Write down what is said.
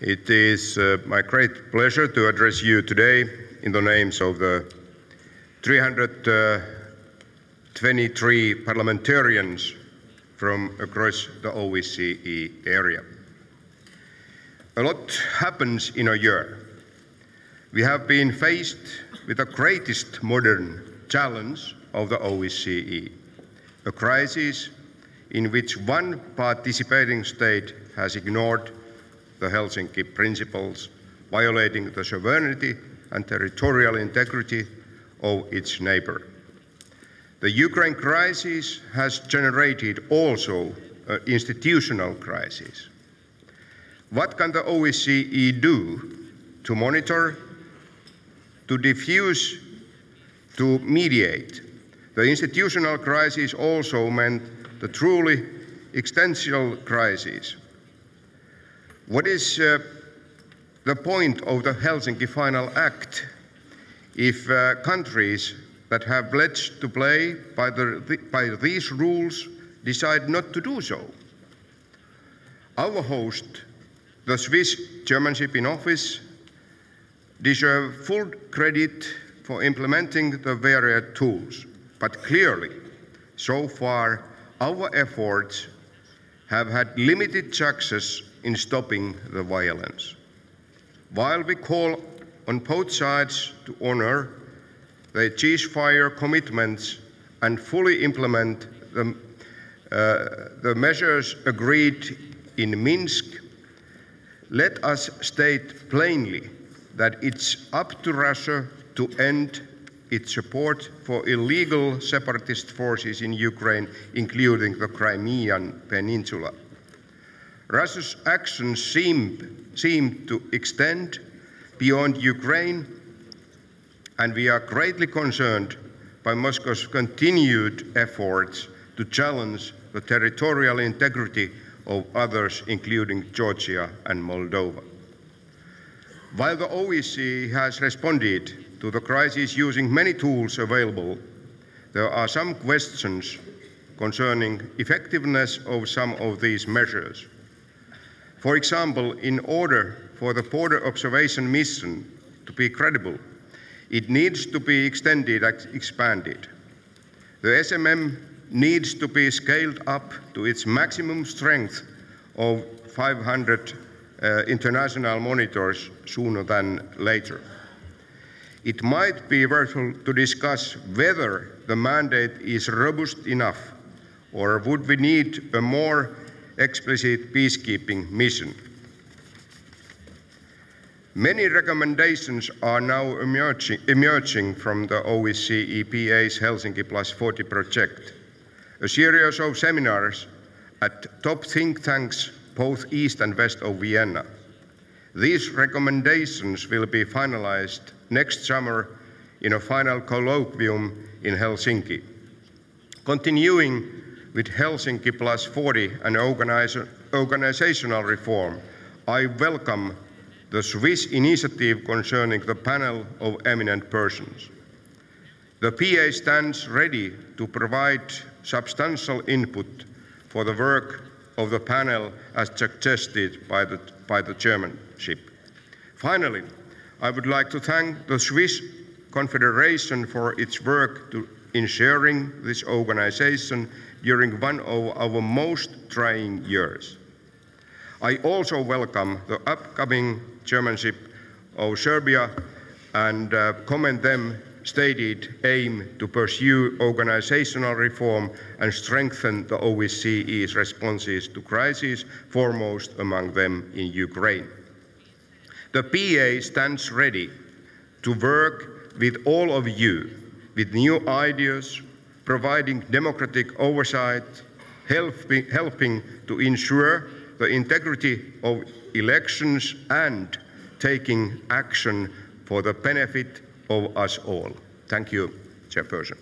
It is my great pleasure to address you today in the names of the 323 parliamentarians from across the OSCE area. A lot happens in a year. We have been faced with the greatest modern challenge of the OSCE, a crisis in which one participating state has ignored the Helsinki principles, violating the sovereignty and territorial integrity of its neighbor. The Ukraine crisis has generated also an institutional crisis. What can the OSCE do to monitor, to diffuse, to mediate? The institutional crisis also meant the truly existential crisis. What is the point of the Helsinki Final Act if countries that have pledged to play by these rules decide not to do so? Our host, the Swiss chairmanship in office, deserve full credit for implementing the various tools, but clearly, so far, our efforts have had limited success in stopping the violence. While we call on both sides to honor their ceasefire commitments and fully implement the measures agreed in Minsk, let us state plainly that it's up to Russia to end its support for illegal separatist forces in Ukraine, including the Crimean Peninsula. Russia's actions seem to extend beyond Ukraine, and we are greatly concerned by Moscow's continued efforts to challenge the territorial integrity of others, including Georgia and Moldova. While the OSCE has responded to the crisis using many tools available, there are some questions concerning effectiveness of some of these measures. For example, in order for the border observation mission to be credible, it needs to be extended and expanded. The SMM needs to be scaled up to its maximum strength of 500 international monitors sooner than later. It might be worthwhile to discuss whether the mandate is robust enough, or would we need a more explicit peacekeeping mission. Many recommendations are now emerging from the OSCE EPA's Helsinki Plus 40 project, a series of seminars at top think tanks both east and west of Vienna. These recommendations will be finalized next summer in a final colloquium in Helsinki. Continuing with Helsinki Plus 40 and organizational reform, I welcome the Swiss initiative concerning the panel of eminent persons. The PA stands ready to provide substantial input for the work of the panel as suggested by the chairmanship. Finally, I would like to thank the Swiss Confederation for its work to ensuring this organization during one of our most trying years. I also welcome the upcoming chairmanship of Serbia and commend them stated aim to pursue organizational reform and strengthen the OSCE's responses to crises, foremost among them in Ukraine. The PA stands ready to work with all of you with new ideas, providing democratic oversight, helping to ensure the integrity of elections and taking action for the benefit of us all. Thank you, Chairperson.